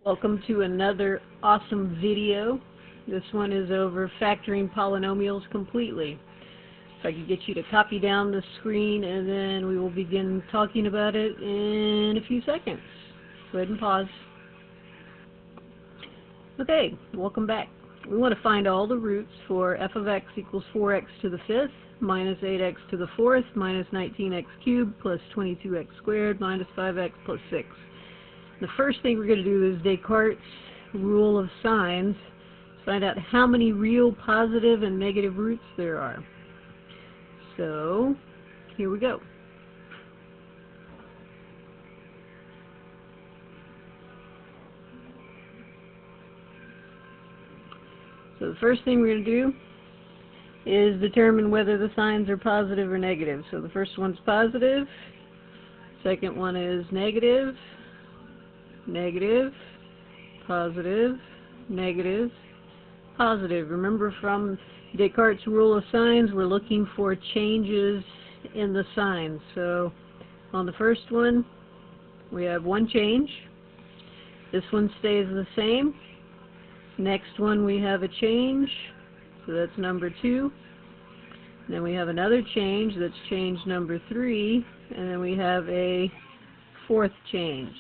Welcome to another awesome video. This one is over factoring polynomials completely. If I could get you to copy down the screen, and then we will begin talking about it in a few seconds. Go ahead and pause. Okay, welcome back. We want to find all the roots for f of x equals 4x to the 5th minus 8x to the 4th minus 19x cubed plus 22x squared minus 5x plus 6. The first thing we're going to do is Descartes' rule of signs. Find out how many real positive and negative roots there are. So, here we go. So the first thing we're going to do is determine whether the signs are positive or negative. So the first one's positive, second one is negative, negative, positive, negative, positive. Remember, from Descartes' rule of signs, we're looking for changes in the signs. So on the first one, we have one change. This one stays the same. Next one, we have a change, so that's number 2. Then we have another change, that's change number 3, and then we have a fourth change.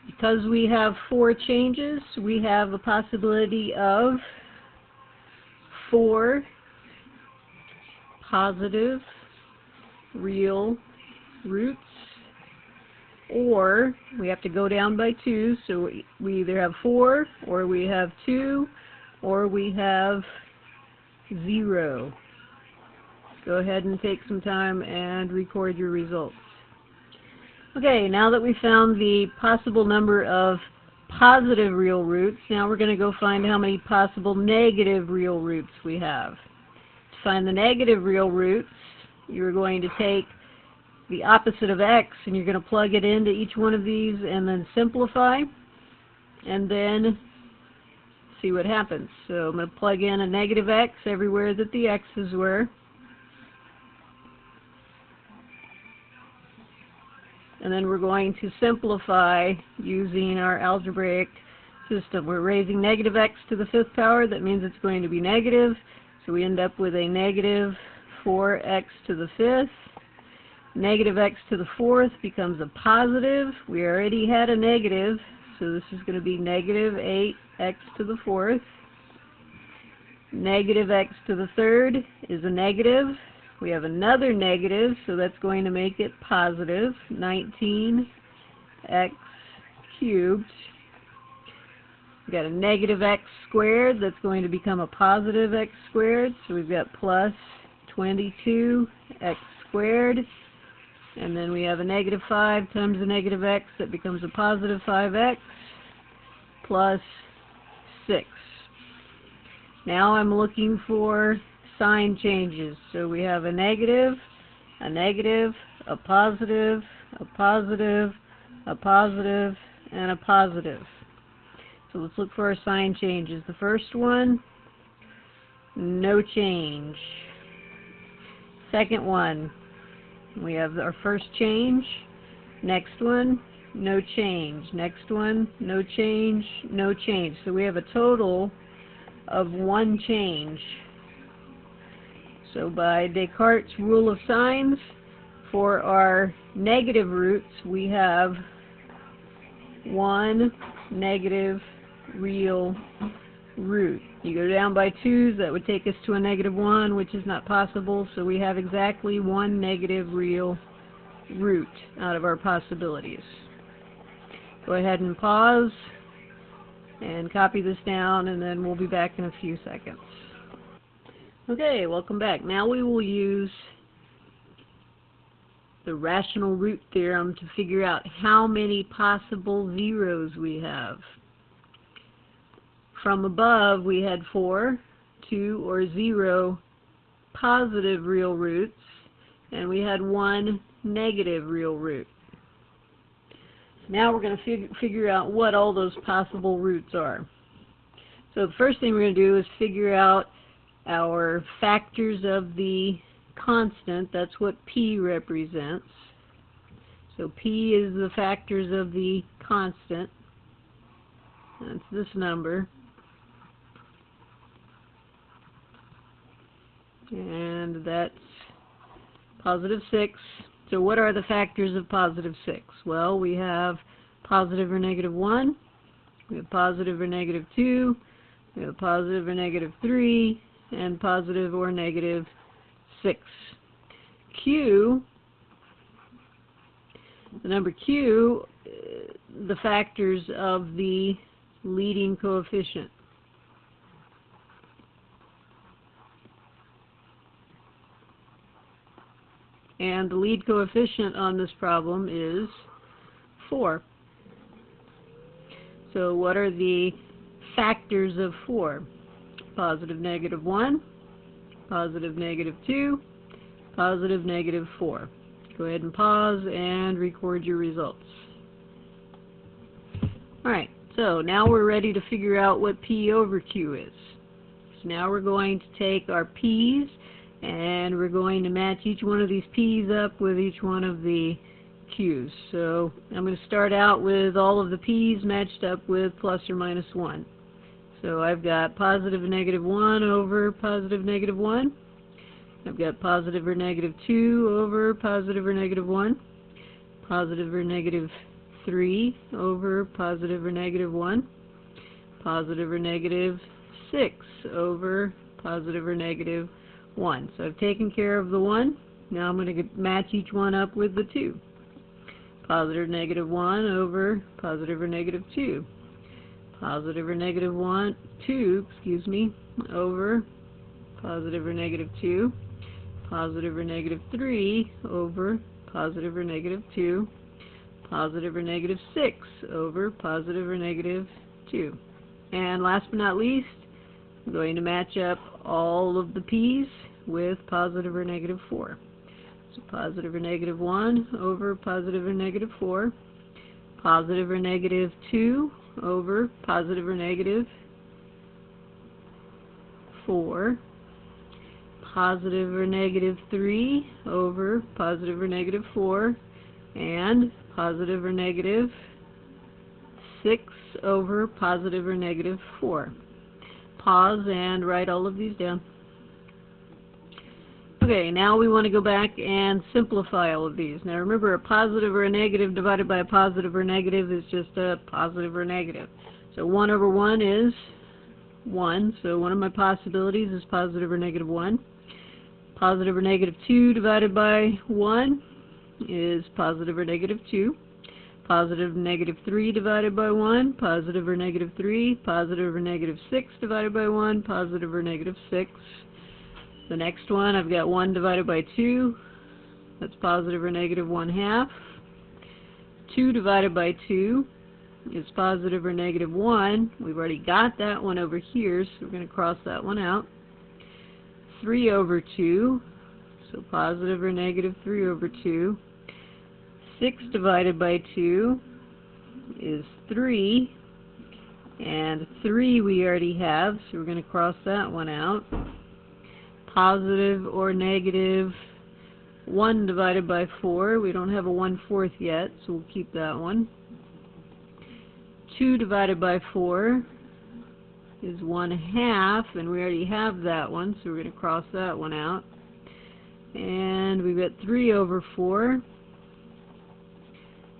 Because we have 4 changes, we have a possibility of 4 positive real roots, or we have to go down by 2, so we either have 4, or we have 2, or we have 0. Go ahead and take some time and record your results. Okay, now that we found the possible number of positive real roots, now we're going to go find how many possible negative real roots we have. To find the negative real roots, you're going to take the opposite of x and you're going to plug it into each one of these and then simplify, and then see what happens. So I'm going to plug in a negative x everywhere that the x's were. And then we're going to simplify using our algebraic system. We're raising negative x to the 5th power. That means it's going to be negative. So we end up with a negative 4x to the 5th. Negative x to the 4th becomes a positive. We already had a negative, so this is going to be negative 8x to the 4th. Negative x to the 3rd is a negative. We have another negative, so that's going to make it positive, 19x cubed. We've got a negative x squared, that's going to become a positive x squared, so we've got plus 22x squared. And then we have a negative 5 times a negative x, that becomes a positive 5x plus 6. Now I'm looking for sign changes. So we have a negative, a negative, a positive, a positive, a positive, and a positive. So let's look for our sign changes. The first one, no change. Second one, we have our first change. Next one, no change. Next one, no change, no change. So we have a total of 1 change. So by Descartes' rule of signs, for our negative roots, we have 1 negative real root. You go down by 2s, that would take us to a negative 1, which is not possible, so we have exactly 1 negative real root out of our possibilities. Go ahead and pause and copy this down, and then we'll be back in a few seconds. Okay, welcome back. Now we will use the rational root theorem to figure out how many possible zeros we have. From above, we had 4, 2, or 0 positive real roots, and we had 1 negative real root. Now we're going to figure out what all those possible roots are. So the first thing we're going to do is figure out our factors of the constant. That's what P represents. So P is the factors of the constant. That's this number. And that's positive 6. So what are the factors of positive 6? Well, we have positive or negative 1, we have positive or negative 2, we have positive or negative 3, and positive or negative 6. Q, the number Q, the factors of the leading coefficient. And the lead coefficient on this problem is 4. So what are the factors of 4? Positive negative 1, positive negative 2, positive negative 4. Go ahead and pause and record your results. Alright, so now we're ready to figure out what P over Q is. So now we're going to take our P's and we're going to match each one of these P's up with each one of the Q's. So I'm going to start out with all of the P's matched up with plus or minus 1. So I've got positive or negative 1 over positive negative 1. I've got positive or negative 2 over positive or negative 1. Positive or negative 3 over positive or negative 1. Positive or negative 6 over positive or negative 1. So I've taken care of the 1. Now I'm going to match each one up with the 2. Positive or negative 1 over positive or negative 2. Positive or negative 2 over positive or negative 2. Positive or negative 3 over positive or negative 2. Positive or negative 6 over positive or negative 2. And last but not least, I'm going to match up all of the P's with positive or negative 4. So positive or negative 1 over positive or negative 4. Positive or negative 2 over positive or negative 4. Positive or negative 3 over positive or negative 4. And positive or negative 6 over positive or negative 4. Pause and write all of these down. Okay, now we want to go back and simplify all of these. Now remember, a positive or a negative divided by a positive or negative is just a positive or negative. So 1 over 1 is 1, so one of my possibilities is positive or negative 1. Positive or negative 2 divided by 1 is positive or negative 2. Positive negative 3 divided by 1, positive or negative 3. Positive or negative 6 divided by 1, positive or negative 6. The next one, I've got 1 divided by 2. That's positive or negative 1/2. 2 divided by 2 is positive or negative 1. We've already got that one over here, so we're going to cross that one out. 3 over 2, so positive or negative 3 over 2. 6 divided by 2 is 3, and 3 we already have, so we're going to cross that one out. Positive or negative 1 divided by 4, we don't have a 1/4 yet, so we'll keep that one. 2 divided by 4 is 1/2, and we already have that one, so we're going to cross that one out. And we've got 3 over 4.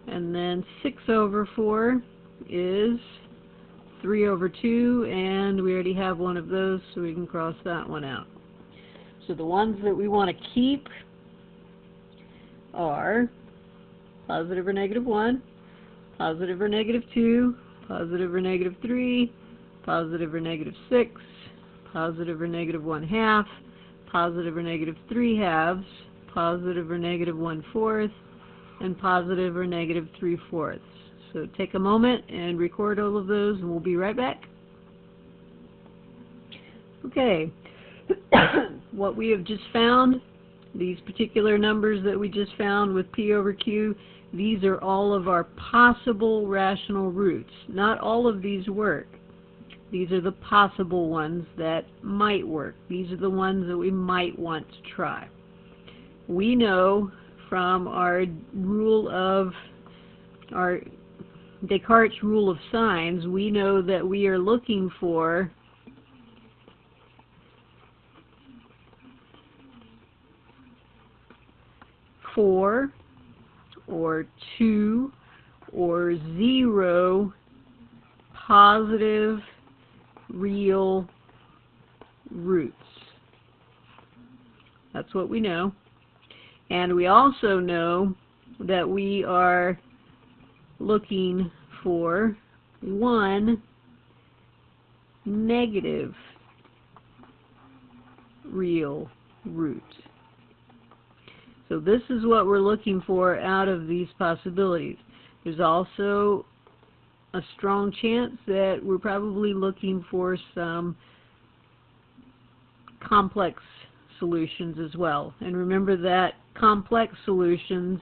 And then 6 over 4 is 3 over 2, and we already have one of those, so we can cross that one out. So the ones that we want to keep are positive or negative 1, positive or negative 2, positive or negative 3, positive or negative 6, positive or negative 1/2, positive or negative 3/2, positive or negative 1/4, and positive or negative 3/4. So take a moment and record all of those, and we'll be right back. Okay, what we have just found, these particular numbers that we just found with P over Q, these are all of our possible rational roots. Not all of these work. These are the possible ones that might work. These are the ones that we might want to try. We know from our rule of our Descartes' rule of signs, we know that we are looking for four or two or zero positive real roots. That's what we know. And we also know that we are looking for one negative real root. So this is what we're looking for out of these possibilities. There's also a strong chance that we're probably looking for some complex solutions as well. And remember that complex solutions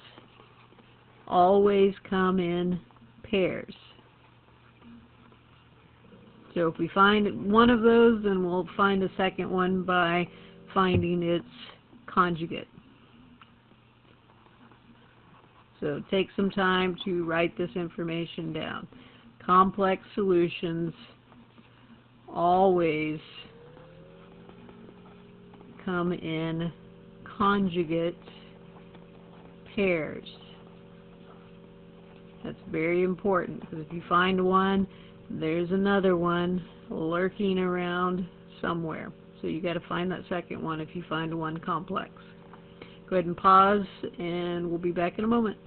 always come in pairs. So if we find one of those, then we'll find the second one by finding its conjugate. So take some time to write this information down. Complex solutions always come in conjugate pairs. That's very important, because if you find one, there's another one lurking around somewhere. So you got to find that second one if you find one complex. Go ahead and pause, and we'll be back in a moment.